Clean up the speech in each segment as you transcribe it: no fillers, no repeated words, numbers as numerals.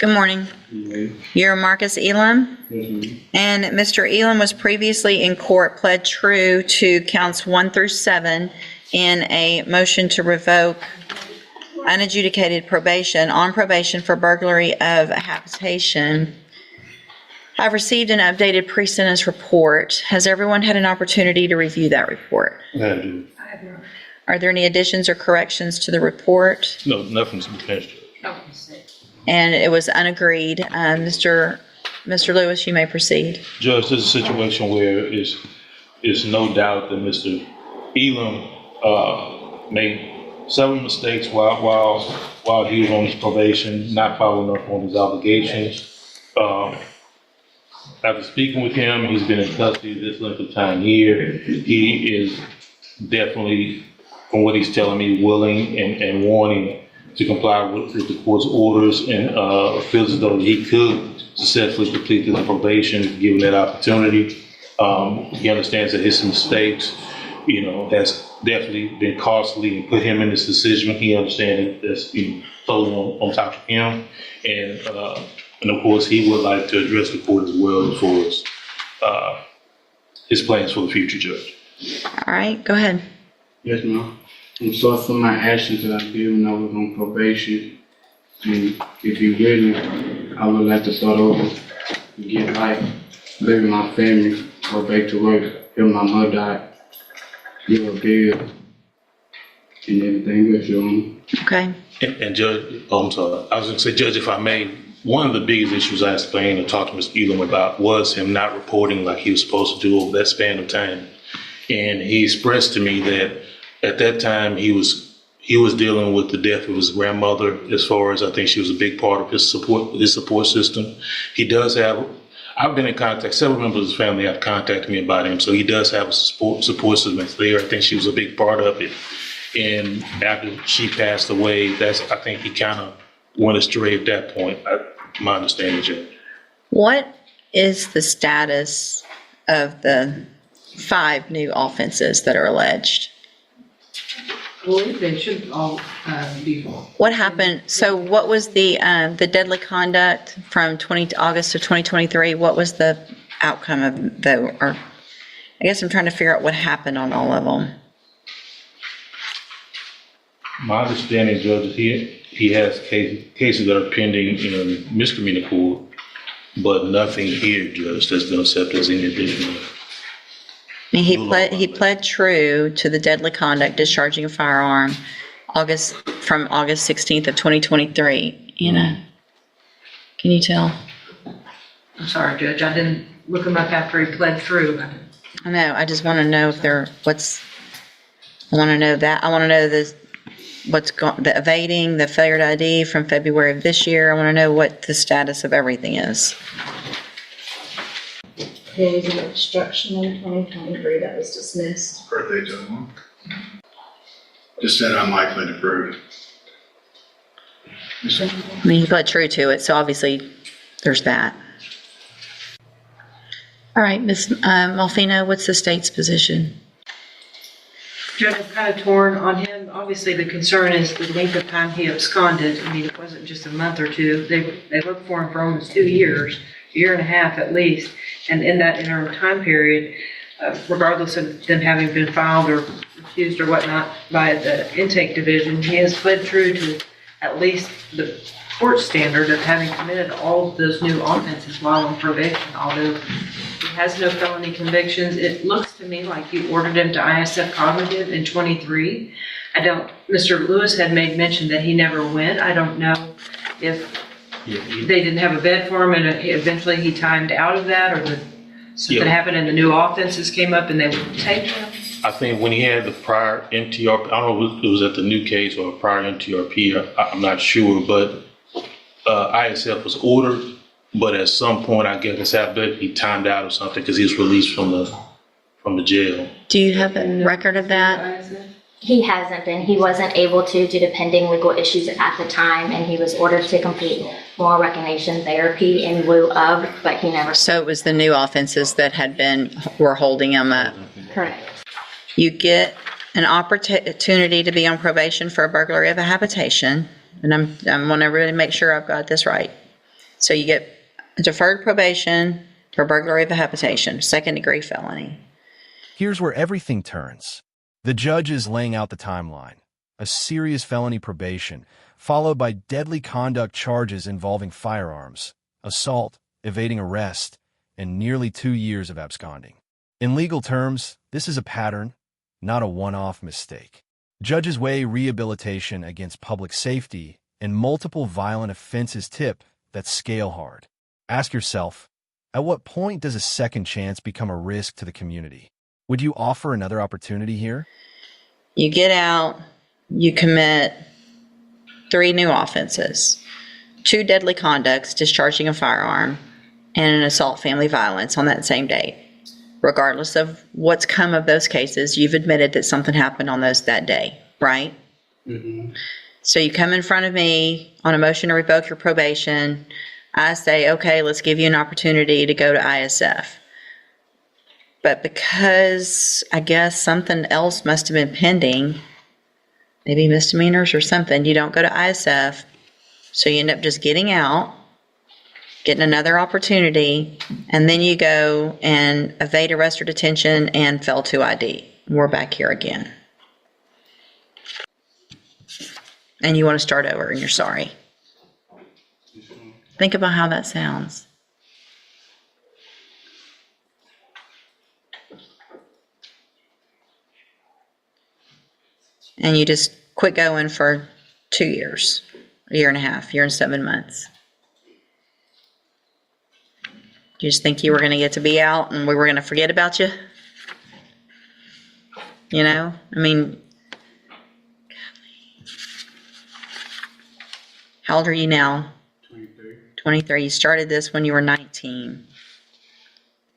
Good morning. You're Marcus Elam? And Mr. Elam was previously in court, pled true to counts 1 through 7 in a motion to revoke unadjudicated on probation for burglary of a habitation. I've received an updated pre-sentence report. Has everyone had an opportunity to review that report? I do. Are there any additions or corrections to the report? No, nothing's been finished. And it was unagreed. Mr. Lewis, you may proceed. Judge, this is a situation where it's no doubt that Mr. Elam made several mistakes while he was on his probation, not following up on his obligations. After speaking with him, he's been in custody this length of time here. He is definitely, from what he's telling me, willing and wanting to comply with the court's orders, and feels as though he could successfully complete his probation given that opportunity. He understands that his mistakes, has definitely been costly and put him in this decision. He understands that's totally on top of him, and of course he would like to address the court as well as far as his plans for the future, Judge. All right, go ahead. Yes, ma'am. I'm sorry for my actions that I did when I was on probation. And if you really, I would like to start over, get life, live with my family, go back to work, help my mother die, give her bill, and everything else, Your Honor. Okay. And Judge, I'm sorry. I was going to say, Judge, if I may, one of the biggest issues I explained and talked to Mr. Elam about was him not reporting like he was supposed to do over that span of time. And he expressed to me that at that time he was dealing with the death of his grandmother, as far as I think she was a big part of his support system. He does have, I've been in contact, several members of his family have contacted me about him, so he does have a support system that's there. I think she was a big part of it. And after she passed away, I think he kind of went astray at that point, my understanding, Judge. What is the status of the 5 new offenses that are alleged? Well, they should all be. What happened? So what was the deadly conduct from August of 2023? What was the outcome of I guess I'm trying to figure out what happened on all of them. My understanding, Judge, is he has cases that are pending in misdemeanor court, but nothing here, Judge, that's been accepted as any additional. I mean, he pled true to the deadly conduct, discharging a firearm, from August 16th of 2023. Can you tell? I'm sorry, Judge, I didn't look him up after he pled through. I know. I just want to know if I want to know that. I want to know the evading, the failure to ID from February of this year. I want to know what the status of everything is. Days of obstruction in 2023 that was dismissed. Birthday gentleman. Just said unlikely to prove. I mean, he pled true to it, so obviously there's that. All right, Ms. Malfino, what's the state's position? Judge, I'm kind of torn on him. Obviously, the concern is the length of time he absconded. I mean, it wasn't just a month or two. They looked for him for almost 2 years, a year and a half at least. And in that interim time period, regardless of them having been filed or refused or whatnot by the intake division, he has pled true to at least the court standard of having committed all of those new offenses while on probation. Although he has no felony convictions, it looks to me like you ordered him to ISF cognitive in 23. Mr. Lewis had made mention that he never went. I don't know if they didn't have a bed for him and eventually he timed out of that, or something happened and the new offenses came up and they would take him. I think when he had the prior MTRP, I don't know if it was at the new case or a prior MTRP, I'm not sure, but ISF was ordered, but at some point, I guess after he timed out or something because he was released from the jail. Do you have a record of that? He hasn't been. He wasn't able to due to pending legal issues at the time, and he was ordered to complete moral recognition therapy in lieu of, but he never. So it was the new offenses that were holding him up. Correct. You get an opportunity to be on probation for a burglary of a habitation, and I want to really make sure I've got this right. So you get deferred probation for burglary of a habitation, second-degree felony. Here's where everything turns. The judge is laying out the timeline. A serious felony probation, followed by deadly conduct charges involving firearms, assault, evading arrest, and nearly 2 years of absconding. In legal terms, this is a pattern, not a one-off mistake. Judges weigh rehabilitation against public safety, and multiple violent offenses tip that scale hard. Ask yourself, at what point does a second chance become a risk to the community? Would you offer another opportunity here? You get out, you commit 3 new offenses, 2 deadly conducts, discharging a firearm, and an assault family violence on that same date. Regardless of what's come of those cases, you've admitted that something happened on that day, right? Mm-hmm. So you come in front of me on a motion to revoke your probation. I say, okay, let's give you an opportunity to go to ISF. But because I guess something else must have been pending, maybe misdemeanors or something, you don't go to ISF. So you end up just getting out, getting another opportunity, and then you go and evade arrest or detention and fail to ID. We're back here again. And you want to start over and you're sorry. Think about how that sounds. And you just quit going for 2 years, a year and a half, year and 7 months. You just think you were going to get to be out and we were going to forget about you? You know, I mean, how old are you now? 23. 23. You started this when you were 19.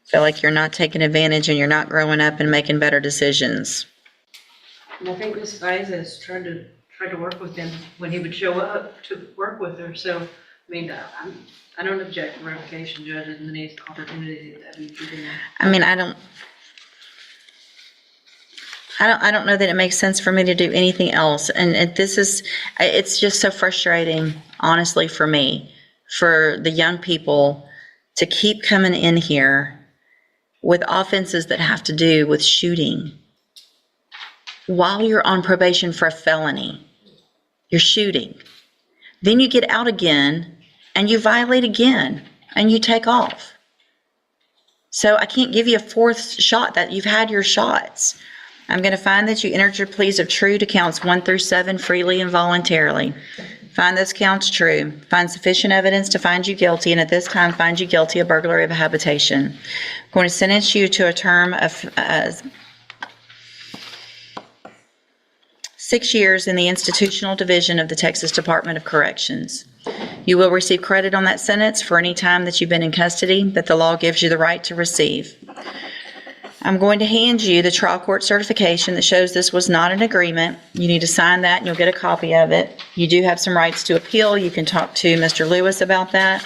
Feel like you're not taking advantage and you're not growing up and making better decisions. And I think Ms. Isaac tried to work with him when he would show up to work with her, so, I mean, I don't object to revocation, judges, and any opportunity that we give him. I mean, I don't know that it makes sense for me to do anything else. And it's just so frustrating, honestly, for me, for the young people to keep coming in here with offenses that have to do with shooting. While you're on probation for a felony, you're shooting. Then you get out again and you violate again and you take off. So I can't give you a 4th shot. That you've had your shots. I'm going to find that you entered your pleas of true to counts 1 through 7 freely and voluntarily. Find those counts true. Find sufficient evidence to find you guilty, and at this time find you guilty of burglary of a habitation. I'm going to sentence you to a term of 6 years in the institutional division of the Texas Department of Corrections. You will receive credit on that sentence for any time that you've been in custody that the law gives you the right to receive. I'm going to hand you the trial court certification that shows this was not an agreement. You need to sign that and you'll get a copy of it. You do have some rights to appeal. You can talk to Mr. Lewis about that.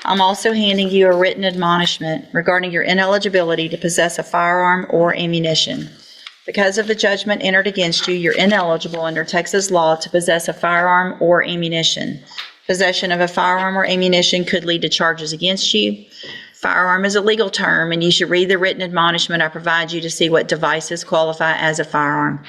I'm also handing you a written admonishment regarding your ineligibility to possess a firearm or ammunition. Because of the judgment entered against you, you're ineligible under Texas law to possess a firearm or ammunition. Possession of a firearm or ammunition could lead to charges against you. Firearm is a legal term, and you should read the written admonishment I provide you to see what devices qualify as a firearm.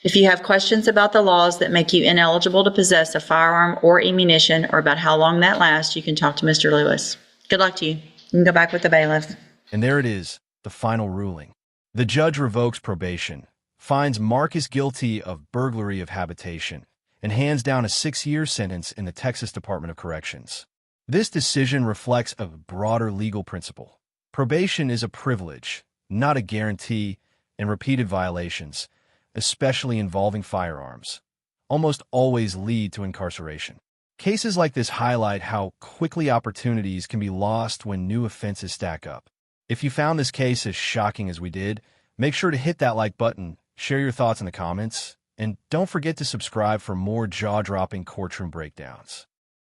If you have questions about the laws that make you ineligible to possess a firearm or ammunition, or about how long that lasts, you can talk to Mr. Lewis. Good luck to you. You can go back with the bailiff. And there it is, the final ruling. The judge revokes probation, finds Marcus guilty of burglary of habitation, and hands down a 6-year sentence in the Texas Department of Corrections. This decision reflects a broader legal principle. Probation is a privilege, not a guarantee, and repeated violations, especially involving firearms, almost always lead to incarceration. Cases like this highlight how quickly opportunities can be lost when new offenses stack up. If you found this case as shocking as we did, make sure to hit that like button, share your thoughts in the comments, and don't forget to subscribe for more jaw-dropping courtroom breakdowns.